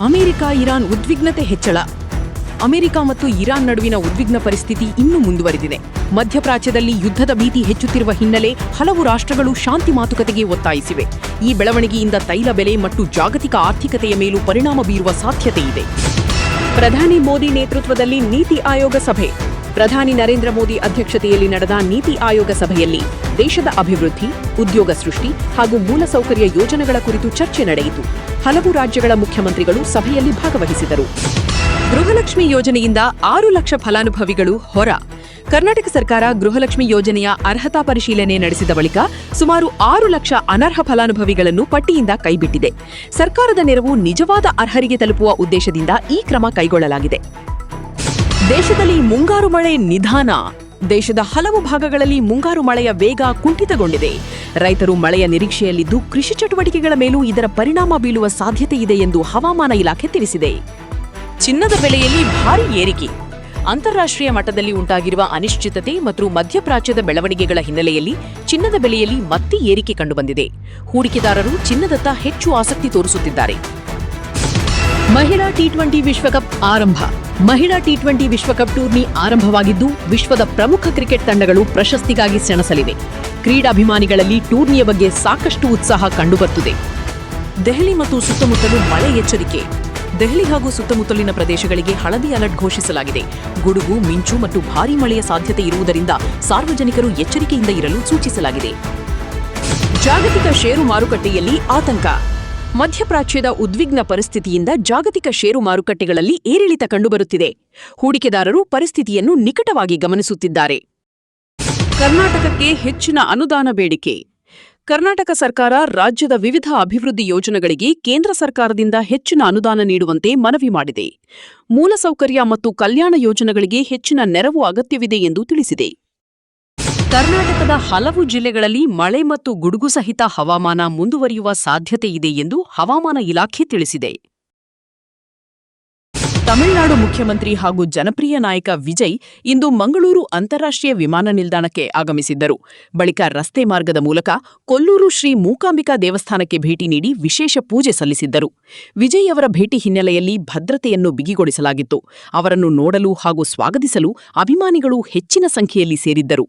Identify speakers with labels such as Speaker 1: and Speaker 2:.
Speaker 1: America-Iran ಉದ್ವಿಗ್ನತೆ ಹೆಚ್ಚಳ. America ಮತ್ತು Iran ನಡುವಿನ ಉದ್ವಿಗ್ನ ಪರಿಸ್ಥಿತಿ ಇನ್ನೂ ಮುಂದುವರೆದಿದೆ. ಮಧ್ಯಪ್ರಾಚ್ಯದಲ್ಲಿ ಯುದ್ಧದ ಭೀತಿ ಹೆಚ್ಚುತ್ತಿರುವ ಹಿನ್ನೆಲೆ ಹಲವು ರಾಷ್ಟ್ರಗಳು ಶಾಂತಿ ಮಾತುಕತೆಗೆ ಒತ್ತಾಯಿಸಿವೆ. ಈ ಬೆಳವಣಿಗೆಯಿಂದ ತೈಲ ಬೆಲೆ ಮತ್ತು ಜಾಗತಿಕ ಆರ್ಥಿಕತೆಯ ಮೇಲೂ ಪರಿಣಾಮ ಬೀರುವ ಸಾಧ್ಯತೆ ಇದೆ. ಪ್ರಧಾನಿ ಮೋದಿ ನೇತೃತ್ವದಲ್ಲಿ ನೀತಿ ಆಯೋಗ ಸಭೆ. ಪ್ರಧಾನಿ ನರೇಂದ್ರ ಮೋದಿ ಅಧ್ಯಕ್ಷತೆಯಲ್ಲಿ ನಡೆದ ನೀತಿ ಆಯೋಗ ಸಭೆಯಲ್ಲಿ ದೇಶದ ಅಭಿವೃದ್ಧಿ, ಉದ್ಯೋಗ ಸೃಷ್ಟಿ ಹಾಗೂ ಮೂಲಸೌಕರ್ಯ ಯೋಜನೆಗಳ ಕುರಿತು ಚರ್ಚೆ ನಡೆಯಿತು. ಹಲವು ರಾಜ್ಯಗಳ ಮುಖ್ಯಮಂತ್ರಿಗಳು ಸಭೆಯಲ್ಲಿ ಭಾಗವಹಿಸಿದರು. ಗೃಹಲಕ್ಷ್ಮಿ ಯೋಜನೆಯಿಂದ 6 ಲಕ್ಷ ಫಲಾನುಭವಿಗಳು ಹೊರ. ಕರ್ನಾಟಕ ಸರ್ಕಾರ ಗೃಹಲಕ್ಷ್ಮಿ ಯೋಜನೆಯ ಅರ್ಹತಾ ಪರಿಶೀಲನೆ ನಡೆಸಿದ ಬಳಿಕ ಸುಮಾರು 6 ಲಕ್ಷ ಅನರ್ಹ ಫಲಾನುಭವಿಗಳನ್ನು ಪಟ್ಟಿಯಿಂದ ಕೈಬಿಟ್ಟಿದೆ. ಸರ್ಕಾರದ ನೆರವು ನಿಜವಾದ ಅರ್ಹರಿಗೆ ತಲುಪುವ ಉದ್ದೇಶದಿಂದ ಈ ಕ್ರಮ ಕೈಗೊಳ್ಳಲಾಗಿದೆ. ದೇಶದಲ್ಲಿ ಮುಂಗಾರು ಮಳೆ ನಿಧಾನ. ದೇಶದ ಹಲವು ಭಾಗಗಳಲ್ಲಿ ಮುಂಗಾರು ಮಳೆಯ ವೇಗ ಕುಂಠಿತಗೊಂಡಿದೆ. ರೈತರು ಮಳೆಯ ನಿರೀಕ್ಷೆಯಲ್ಲಿದ್ದು ಕೃಷಿ ಚಟುವಟಿಕೆಗಳ ಮೇಲೂ ಇದರ ಪರಿಣಾಮ ಬೀಳುವ ಸಾಧ್ಯತೆ ಇದೆ ಎಂದು ಹವಾಮಾನ ಇಲಾಖೆ ತಿಳಿಸಿದೆ. ಚಿನ್ನದ ಬೆಲೆಯಲ್ಲಿ ಭಾರೀ ಏರಿಕೆ. ಅಂತಾರಾಷ್ಟ್ರೀಯ ಮಟ್ಟದಲ್ಲಿ ಉಂಟಾಗಿರುವ ಅನಿಶ್ಚಿತತೆ ಮತ್ತು ಮಧ್ಯಪ್ರಾಚ್ಯದ ಬೆಳವಣಿಗೆಗಳ ಹಿನ್ನೆಲೆಯಲ್ಲಿ ಚಿನ್ನದ ಬೆಲೆಯಲ್ಲಿ ಮತ್ತೆ ಏರಿಕೆ ಕಂಡುಬಂದಿದೆ. ಹೂಡಿಕೆದಾರರು ಚಿನ್ನದತ್ತ ಹೆಚ್ಚು ಆಸಕ್ತಿ ತೋರಿಸುತ್ತಿದ್ದಾರೆ. ಮಹಿಳಾ ಟಿ20 ವಿಶ್ವಕಪ್ ಆರಂಭ. ಮಹಿಳಾ ಟಿ20 ವಿಶ್ವಕಪ್ ಟೂರ್ನಿ ಆರಂಭವಾಗಿದ್ದು ವಿಶ್ವದ ಪ್ರಮುಖ ಕ್ರಿಕೆಟ್ ತಂಡಗಳು ಪ್ರಶಸ್ತಿಗಾಗಿ ಸೆಣಸಲಿವೆ. ಕ್ರೀಡಾಭಿಮಾನಿಗಳಲ್ಲಿ ಟೂರ್ನಿಯ ಬಗ್ಗೆ ಸಾಕಷ್ಟು ಉತ್ಸಾಹ ಕಂಡುಬರುತ್ತಿದೆ. ದೆಹಲಿ ಮತ್ತು ಸುತ್ತಮುತ್ತಲೂ ಮಳೆ ಎಚ್ಚರಿಕೆ. ದೆಹಲಿ ಹಾಗೂ ಸುತ್ತಮುತ್ತಲಿನ ಪ್ರದೇಶಗಳಿಗೆ ಹಳದಿ ಅಲರ್ಟ್ ಘೋಷಿಸಲಾಗಿದೆ. ಗುಡುಗು, ಮಿಂಚು ಮತ್ತು ಭಾರೀ ಮಳೆಯ ಸಾಧ್ಯತೆ ಇರುವುದರಿಂದ ಸಾರ್ವಜನಿಕರು ಎಚ್ಚರಿಕೆಯಿಂದ ಇರಲು ಸೂಚಿಸಲಾಗಿದೆ. ಜಾಗತಿಕ ಷೇರು ಮಾರುಕಟ್ಟೆಯಲ್ಲಿ ಆತಂಕ. ಮಧ್ಯಪ್ರಾಚ್ಯದ ಉದ್ವಿಗ್ನ ಪರಿಸ್ಥಿತಿಯಿಂದ ಜಾಗತಿಕ ಷೇರು ಮಾರುಕಟ್ಟೆಗಳಲ್ಲಿ ಏರಿಳಿತ ಕಂಡುಬರುತ್ತಿದೆ. ಹೂಡಿಕೆದಾರರು ಪರಿಸ್ಥಿತಿಯನ್ನು ನಿಕಟವಾಗಿ ಗಮನಿಸುತ್ತಿದ್ದಾರೆ. ಕರ್ನಾಟಕಕ್ಕೆ ಹೆಚ್ಚಿನ ಅನುದಾನ ಬೇಡಿಕೆ. ಕರ್ನಾಟಕ ಸರ್ಕಾರ ರಾಜ್ಯದ ವಿವಿಧ ಅಭಿವೃದ್ಧಿ ಯೋಜನೆಗಳಿಗೆ ಕೇಂದ್ರ ಸರ್ಕಾರದಿಂದ ಹೆಚ್ಚಿನ ಅನುದಾನ ನೀಡುವಂತೆ ಮನವಿ ಮಾಡಿದೆ. ಮೂಲಸೌಕರ್ಯ ಮತ್ತು ಕಲ್ಯಾಣ ಯೋಜನೆಗಳಿಗೆ ಹೆಚ್ಚಿನ ನೆರವು ಅಗತ್ಯವಿದೆ ಎಂದು ತಿಳಿಸಿದೆ. ಕರ್ನಾಟಕದ ಹಲವು ಜಿಲ್ಲೆಗಳಲ್ಲಿ ಮಳೆ ಮತ್ತು ಗುಡುಗು ಸಹಿತ ಹವಾಮಾನ ಮುಂದುವರಿಯುವ ಸಾಧ್ಯತೆ ಇದೆ ಎಂದು ಹವಾಮಾನ ಇಲಾಖೆ ತಿಳಿಸಿದೆ. ತಮಿಳುನಾಡು ಮುಖ್ಯಮಂತ್ರಿ ಹಾಗೂ ಜನಪ್ರಿಯ ನಾಯಕ ವಿಜಯ್ ಇಂದು ಮಂಗಳೂರು ಅಂತಾರಾಷ್ಟ್ರೀಯ ವಿಮಾನ ನಿಲ್ದಾಣಕ್ಕೆ ಆಗಮಿಸಿದ್ದರು. ಬಳಿಕ ರಸ್ತೆ ಮಾರ್ಗದ ಮೂಲಕ ಕೊಲ್ಲೂರು ಶ್ರೀ ಮೂಕಾಂಬಿಕಾ ದೇವಸ್ಥಾನಕ್ಕೆ ಭೇಟಿ ನೀಡಿ ವಿಶೇಷ ಪೂಜೆ ಸಲ್ಲಿಸಿದ್ದರು. ವಿಜಯ್ ಅವರ ಭೇಟಿ ಹಿನ್ನೆಲೆಯಲ್ಲಿ ಭದ್ರತೆಯನ್ನು ಬಿಗಿಗೊಳಿಸಲಾಗಿತ್ತು. ಅವರನ್ನು ನೋಡಲು ಹಾಗೂ ಸ್ವಾಗತಿಸಲು ಅಭಿಮಾನಿಗಳು ಹೆಚ್ಚಿನ ಸಂಖ್ಯೆಯಲ್ಲಿ ಸೇರಿದ್ದರು.